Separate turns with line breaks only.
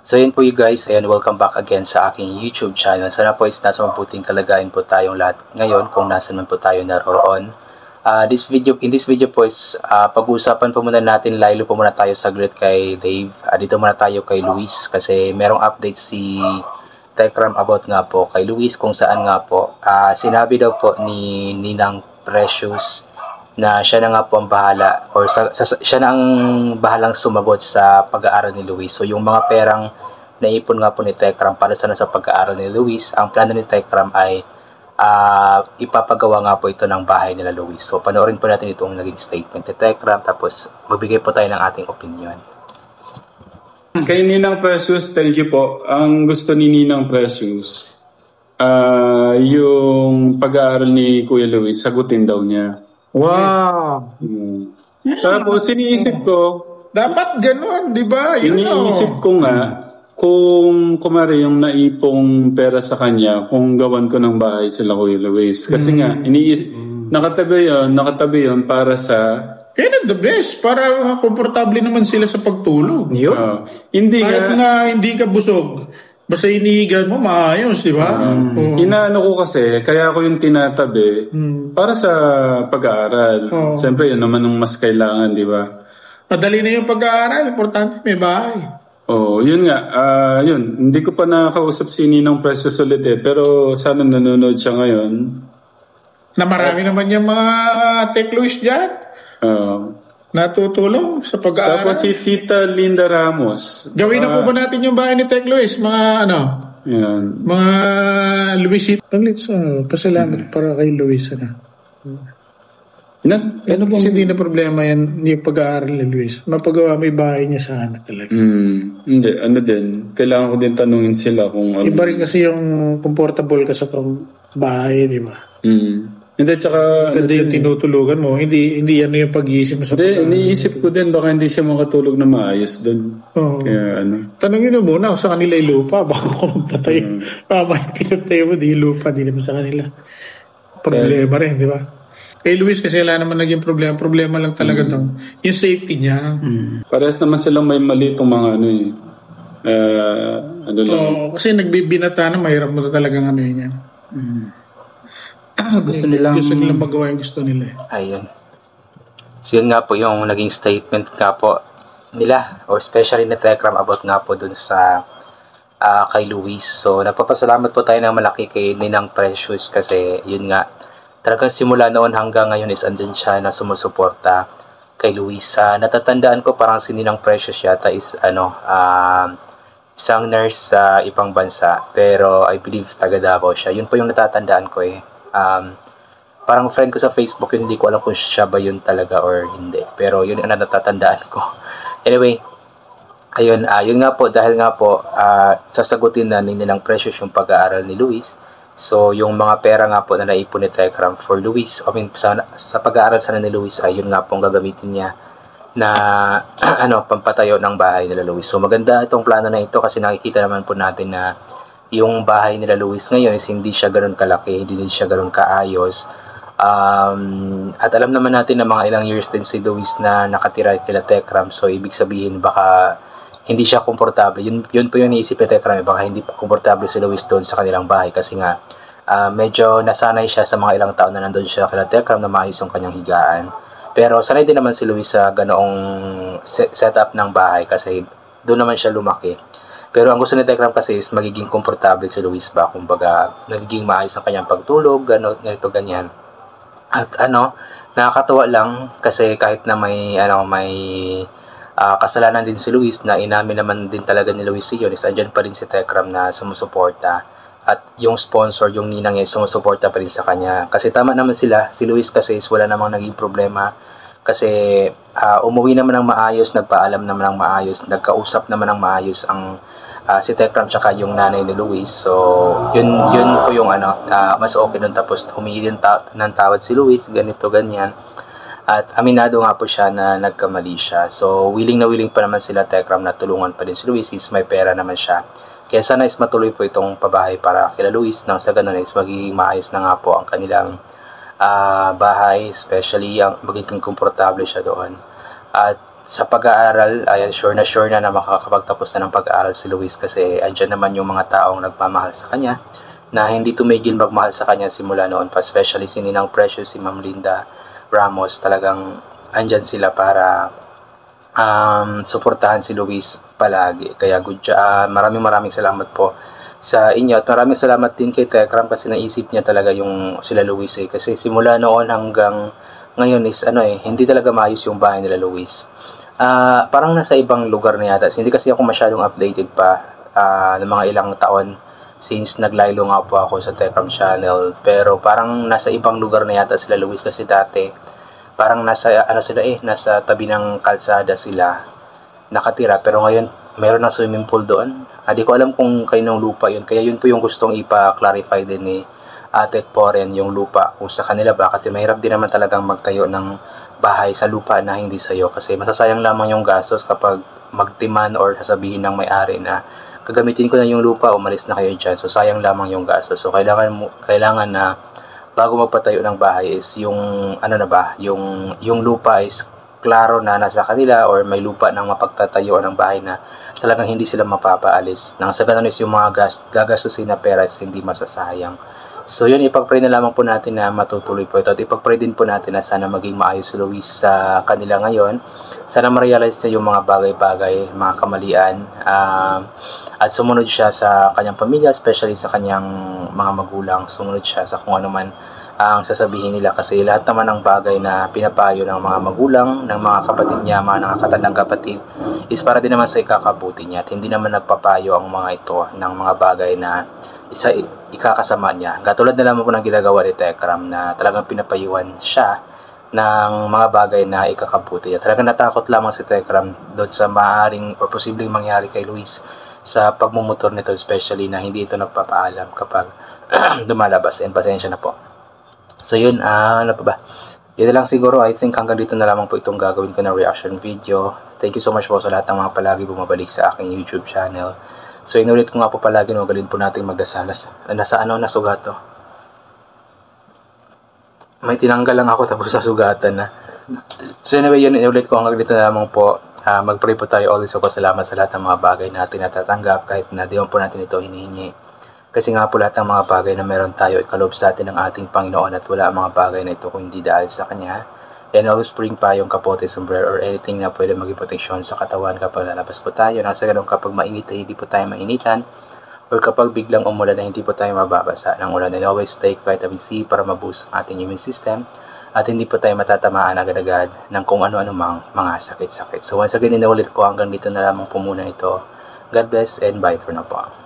So yun po you guys, ayan, welcome back again sa aking YouTube channel. Sana po is nasa mabuting kalagayan po tayong lahat ngayon kung nasan man po tayo naroon. In this video po is pag-uusapan po muna natin, lalo po muna tayo saglit kay Dave. Dito muna tayo kay Luis kasi merong update si Tekram about nga po kay Luis kung saan nga po sinabi daw po ni Ninang Precious na siya na nga po ang bahala or siya na ang bahalang sumagot sa pag-aaral ni Luis. So yung mga perang naipon nga po ni Tekram para sana sa pag-aaral ni Luis, ang plano ni Tekram ay ipapagawa nga po ito ng bahay nila Luis. So panoorin po natin itong naging statement ni Tekram tapos magbigay po tayo ng ating opinion.
Kay Ninang Precious, thank you po. Ang gusto ni Ninang Precious, yung pag-aaral ni Kuya Luis, sagutin daw niya.
Wow!
Tapos iniisip ko,
dapat ganun, di ba?
Iniisip ko nga, kung kumari yung naipong pera sa kanya, kung gawan ko ng bahay sila Kuya Luis. Kasi nga, nakatabi yun para sa...
Kaya the best, para komportable naman sila sa pagtulog. Kahit nga hindi ka busog, basta inihigan mo, maayos, di ba?
Inaano ko kasi, kaya ko yung tinatabi para sa pag-aaral. Siyempre, yun naman ang mas kailangan, di ba?
Madali na yung pag-aaral, importante may bahay.
Yun nga. Yun, hindi ko pa nakakausap si Ninang Precious ulit pero sana nanonood siya ngayon.
Na marami naman yung mga tech Luis dyan. Natutulong sa pag-aaral.
Tapos si Tita Linda Ramos.
Gawin na po ba natin yung bahay ni Tech Luis? Mga
Yan.
mga Luisito. Pasalamat para kay Luis. Hindi na problema yan yung pag-aaral ni Luis. Mapagawa may bahay niya sana talaga.
Hindi, din. Kailangan ko din tanungin sila kung ano.
Iba rin kasi yung comfortable ka sa bahay, di ba?
Hindi, tsaka...
Hindi yung tinutulugan mo. Hindi yan yung pag-iisip mo sa
pag-aaral. Hindi, iniisip ko din baka hindi siya makatulog na maayos doon. Kaya
tanungin mo muna sa kanila yung lupa. Baka kung magtatayo. Mamaya pinatayo mo, di lupa. Di naman sa kanila. Problema rin, di ba? Kay Luis kasi wala naman naging problema. Problema lang talaga daw. Yung safety niya.
Parehas naman silang may mali itong mga lang.
Kasi nagbibinata na mahirap mo talagang yun yan. Gusto nilang magawa yung gusto nila.
Ayun. So yun nga po yung naging statement nga po nila or especially ni Tekram about nga po dun sa kay Luis. So nagpapasalamat po tayo ng malaki kay Ninang Precious kasi yun nga talagang simula noon hanggang ngayon is andyan siya na sumusuporta kay Luis. Natatandaan ko parang si Ninang Precious yata is isang nurse sa ibang bansa pero I believe taga Davao siya. Yun po yung natatandaan ko parang friend ko sa Facebook yun, hindi ko alam kung siya ba yun talaga or hindi pero yun ang natatandaan ko. Anyway, ayun, yun nga po dahil nga po sasagutin na Ninang Precious yung pag-aaral ni Luis. So yung mga pera nga po na naipon ni Tekram for Luis, sa pag-aaral sana ni Luis ay yun nga pong gagamitin niya na pampatayo ng bahay nila Luis. So maganda itong plano na ito kasi nakikita naman po natin na yung bahay nila Luis ngayon is hindi siya ganoon kalaki, hindi siya ganoon kaayos. At alam naman natin na mga ilang years din si Luis na nakatira kila Tekram. So ibig sabihin baka hindi siya komportable. Yun po yung naisip ni Tekram, baka hindi komportable si Luis doon sa kanilang bahay kasi nga medyo nasanay siya sa mga ilang taon na nandun siya kila Tekram na maayos yung kanyang higaan. Pero sanay din naman si Luis sa ganoong setup ng bahay kasi doon naman siya lumaki. Pero ang gusto ni Tekram kasi is magiging komportable si Luis ba, kumbaga magiging maayos ang kanyang pagtulog, ganito ganyan. At nakakatawa lang kasi kahit na may kasalanan din si Luis na inamin naman din talaga ni Luis yun, is andyan pa rin si Tekram na sumusuporta at yung sponsor, yung ninang niya, sumusuporta pa rin sa kanya. Kasi tama naman sila, si Luis kasi is wala namang naging problema kasi umuwi naman ng maayos, nagpaalam naman ng maayos, nagkausap naman ng maayos ang si Tekram tsaka yung nanay ni Luis. So yun po yung mas okay nun. Tapos humingi din ng tawad si Luis, ganito ganyan, at aminado nga po siya na nagkamali siya. So willing na willing pa naman sila Tekram na tulungan pa din si Luis since may pera naman siya. Kaya sana is matuloy po itong pabahay para kila Luis nang sa ganun is magiging maayos na nga po ang kanilang bahay, especially ang magiging komportable siya doon. At sa pag-aaral, ayan, sure na makakapagtapos na ng pag-aaral si Luis kasi andyan naman yung mga taong nagmamahal sa kanya na hindi tumigil magmahal sa kanya simula noon pa, especially si Ninang Precious, si Ma'am Linda Ramos, talagang andyan sila para suportahan si Luis palagi. Kaya maraming salamat po sa inyo at maraming salamat din kay Tekram kasi naisip niya talaga yung sila Luis kasi simula noon hanggang ngayon is hindi talaga maayos yung bahay nila Luis. Parang nasa ibang lugar na yata. Hindi kasi ako masyadong updated pa ng mga ilang taon since naglaylo nga po ako sa Tekram channel, pero parang nasa ibang lugar na yata sila Luis kasi dati parang nasa nasa tabi ng kalsada sila nakatira, pero ngayon meron na swimming pool doon. Di ko alam kung kaninong lupa yun, kaya yun po yung gustong ipa-clarify din ni Ate Poren, yung lupa kung sa kanila ba, kasi mahirap din naman talagang magtayo ng bahay sa lupa na hindi sa'yo kasi masasayang lamang yung gastos kapag magtiman or sasabihin ng may-ari na gagamitin ko na yung lupa, umalis na kayo dyan, so sayang lamang yung gastos. So kailangan na bago magpatayo ng bahay is yung yung lupa is klaro na nasa kanila or may lupa ng mapagtatayuan ng bahay na talagang hindi sila mapapaalis. Nang sa ganun is yung mga gagastusin na pera is hindi masasayang. So yun, ipag-pray na lamang po natin na matutuloy po ito at ipag-pray din po natin na sana maging maayos si Luis sa kanila ngayon. Sana ma-realize niya yung mga bagay-bagay, mga kamalian, at sumunod siya sa kanyang pamilya, especially sa kanyang mga magulang. Sumunod siya sa kung ano man ang sasabihin nila kasi lahat naman ng bagay na pinapayo ng mga magulang, ng mga kapatid niya, mga nakakatandang kapatid is para din naman sa ikakabuti niya at hindi naman nagpapayo ang mga ito ng mga bagay na ikakasama niya. Katulad na lamang po ng ginagawa ni Tekram na talagang pinapayuan siya ng mga bagay na ikakabuti niya. Talagang natakot lamang si Tekram doon sa maaaring or posibleng mangyari kay Luis sa pagmumotor nito, especially na hindi ito nagpapaalam kapag dumalabas. And pasensya na po. So yun, ano pa ba? Yun na lang siguro. I think hanggang dito na lamang po itong gagawin ko na reaction video. Thank you so much po sa lahat ng mga palagi bumabalik sa aking YouTube channel. So inulit ko nga po palagi, magaling po natin magdasal. Nasugat to. May tinanggal lang ako tapos nasugatan na. So anyway, yun, inulit ko hanggang dito na lamang po. Mag-pray po tayo always. So salamat sa lahat ng mga bagay na atin natatanggap kahit na di po natin ito hinihingi. Kasi nga po lahat ng mga bagay na meron tayo ikalob sa atin ng ating Panginoon at wala ang mga bagay na ito kung hindi dahil sa Kanya. And always bring pa yung kapote, sombrero or anything na pwede maging proteksyon sa katawan kapag lalabas po tayo. Nasa ganun kapag mainit ay hindi po tayo mainitan or kapag biglang umulan na hindi po tayo mababasa ng ulan. And always take vitamin C para maboost ang ating immune system at hindi po tayo matatamaan agad-agad ng kung ano-ano mang mga sakit-sakit. So once again, inulit ko hanggang dito na lamang po muna ito. God bless and bye for now po.